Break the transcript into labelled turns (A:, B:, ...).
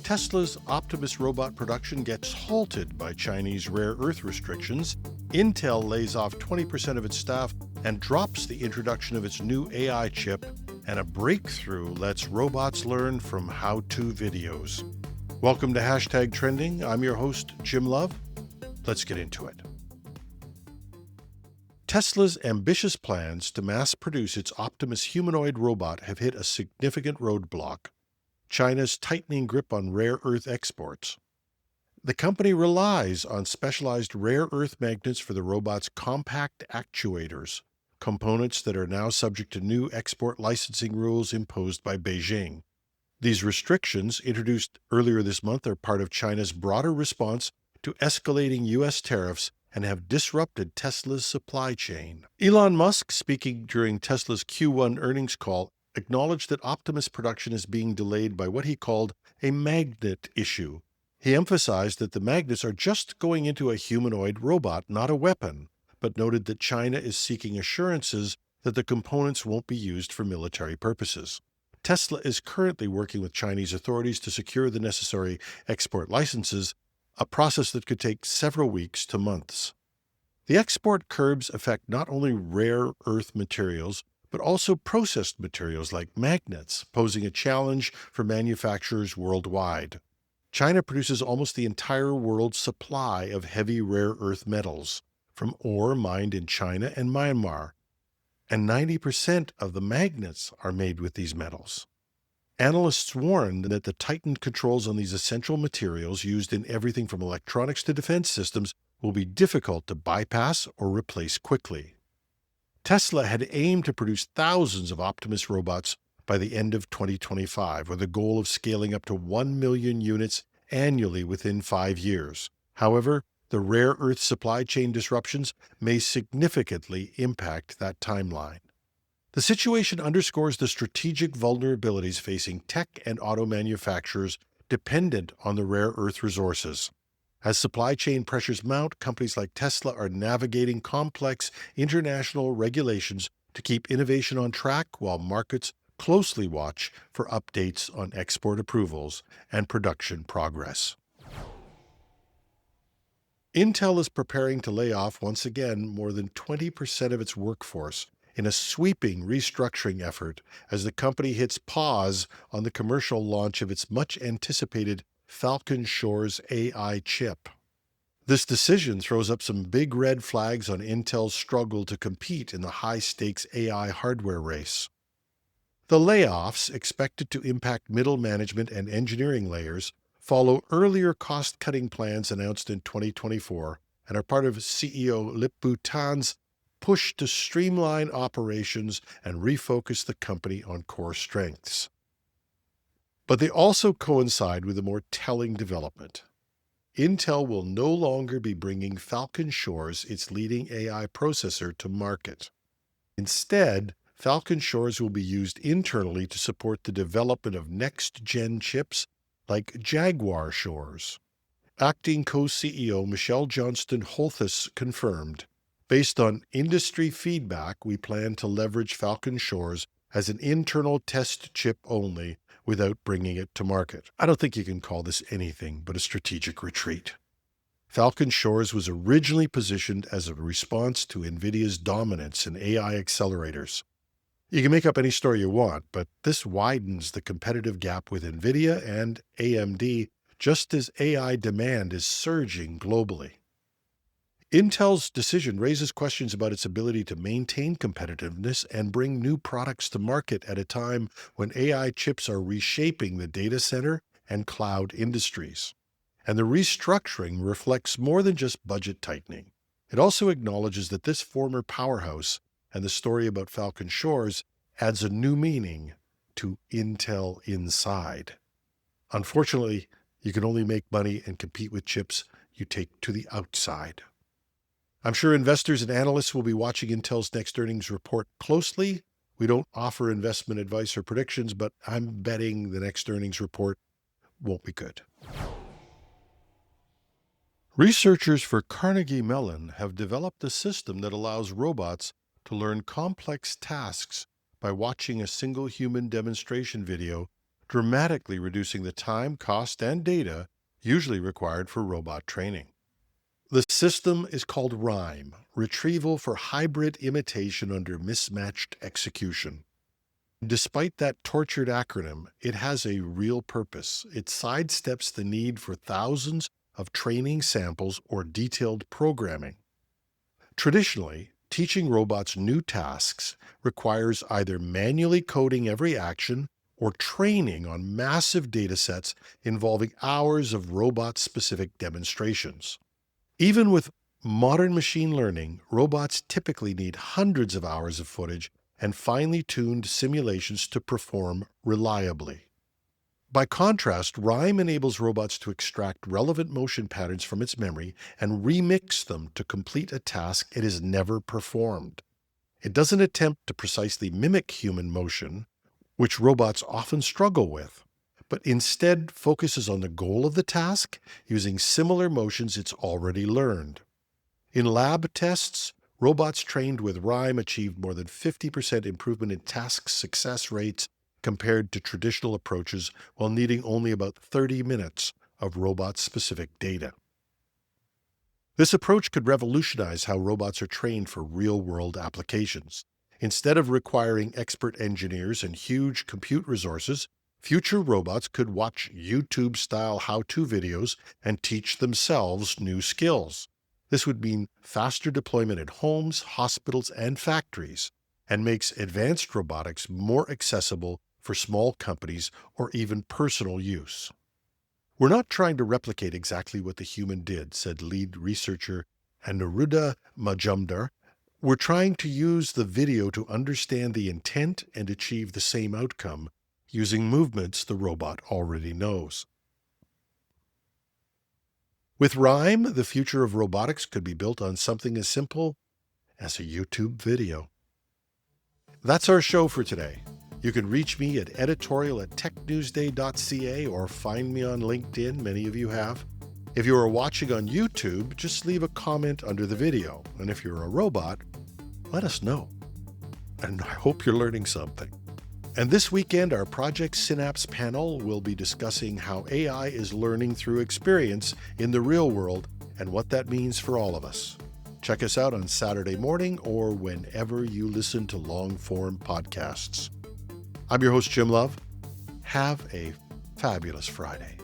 A: Tesla's Optimus robot production gets halted by Chinese rare earth restrictions, Intel lays off 20% of its staff and drops the introduction of its new AI chip, and a breakthrough lets robots learn from how-to videos. Welcome to Hashtag Trending. I'm your host, Jim Love. Let's get into it. Tesla's ambitious plans to mass-produce its Optimus humanoid robot have hit a significant roadblock: China's tightening grip on rare earth exports. The company relies on specialized rare earth magnets for the robot's compact actuators, components that are now subject to new export licensing rules imposed by Beijing. These restrictions, introduced earlier this month, are part of China's broader response to escalating U.S. tariffs and have disrupted Tesla's supply chain. Elon Musk, speaking during Tesla's Q1 earnings call, acknowledged that Optimus production is being delayed by what he called a magnet issue. He emphasized that the magnets are just going into a humanoid robot, not a weapon, but noted that China is seeking assurances that the components won't be used for military purposes. Tesla is currently working with Chinese authorities to secure the necessary export licenses, a process that could take several weeks to months. The export curbs affect not only rare earth materials, but also processed materials like magnets, posing a challenge for manufacturers worldwide. China produces almost the entire world's supply of heavy rare earth metals, from ore mined in China and Myanmar, and 90% of the magnets are made with these metals. Analysts warn that the tightened controls on these essential materials used in everything from electronics to defense systems will be difficult to bypass or replace quickly. Tesla had aimed to produce thousands of Optimus robots by the end of 2025, with a goal of scaling up to 1 million units annually within 5 years. However, the rare earth supply chain disruptions may significantly impact that timeline. The situation underscores the strategic vulnerabilities facing tech and auto manufacturers dependent on the rare earth resources. As supply chain pressures mount, companies like Tesla are navigating complex international regulations to keep innovation on track, while markets closely watch for updates on export approvals and production progress. Intel is preparing to lay off once again more than 20% of its workforce in a sweeping restructuring effort as the company hits pause on the commercial launch of its much-anticipated Falcon Shores AI chip. This decision throws up some big red flags on Intel's struggle to compete in the high-stakes AI hardware race. The layoffs, expected to impact middle management and engineering layers, follow earlier cost-cutting plans announced in 2024 and are part of CEO Lip-Bu Tan's push to streamline operations and refocus the company on core strengths. But they also coincide with a more telling development. Intel will no longer be bringing Falcon Shores, its leading AI processor, to market. Instead, Falcon Shores will be used internally to support the development of next-gen chips like Jaguar Shores. Acting co-CEO Michelle Johnston-Holthus confirmed, "Based on industry feedback, we plan to leverage Falcon Shores as an internal test chip only, without bringing it to market." I don't think you can call this anything but a strategic retreat. Falcon Shores was originally positioned as a response to NVIDIA's dominance in AI accelerators. You can make up any story you want, but this widens the competitive gap with NVIDIA and AMD just as AI demand is surging globally. Intel's decision raises questions about its ability to maintain competitiveness and bring new products to market at a time when AI chips are reshaping the data center and cloud industries. And the restructuring reflects more than just budget tightening. It also acknowledges that this former powerhouse and the story about Falcon Shores adds a new meaning to Intel Inside. Unfortunately, you can only make money and compete with chips you take to the outside. I'm sure investors and analysts will be watching Intel's next earnings report closely. We don't offer investment advice or predictions, but I'm betting the next earnings report won't be good. Researchers for Carnegie Mellon have developed a system that allows robots to learn complex tasks by watching a single human demonstration video dramatically reducing the time, cost, and data usually required for robot training. The system is called RHYME, Retrieval for Hybrid Imitation Under Mismatched Execution. Despite that tortured acronym, it has a real purpose. It sidesteps the need for thousands of training samples or detailed programming. Traditionally, teaching robots new tasks requires either manually coding every action or training on massive datasets involving hours of robot-specific demonstrations. Even with modern machine learning, robots typically need hundreds of hours of footage and finely tuned simulations to perform reliably. By contrast, RHYME enables robots to extract relevant motion patterns from its memory and remix them to complete a task it has never performed. It doesn't attempt to precisely mimic human motion, which robots often struggle with, but instead focuses on the goal of the task using similar motions it's already learned. In lab tests, robots trained with RHYME achieved more than 50% improvement in task success rates compared to traditional approaches while needing only about 30 minutes of robot-specific data. This approach could revolutionize how robots are trained for real-world applications. Instead of requiring expert engineers and huge compute resources, future robots could watch YouTube-style how-to videos and teach themselves new skills. This would mean faster deployment at homes, hospitals, and factories, and makes advanced robotics more accessible for small companies or even personal use. "We're not trying to replicate exactly what the human did," said lead researcher Anuruddha Majumdar. "We're trying to use the video to understand the intent and achieve the same outcome using movements the robot already knows." With RHYME, the future of robotics could be built on something as simple as a YouTube video. That's our show for today. You can reach me at editorial@technewsday.ca or find me on LinkedIn. Many of you have. If you are watching on YouTube, just leave a comment under the video. And if you're a robot, let us know. And I hope you're learning something. And this weekend, our Project Synapse panel will be discussing how AI is learning through experience in the real world and what that means for all of us. Check us out on Saturday morning or whenever you listen to long-form podcasts. I'm your host, Jim Love. Have a fabulous Friday.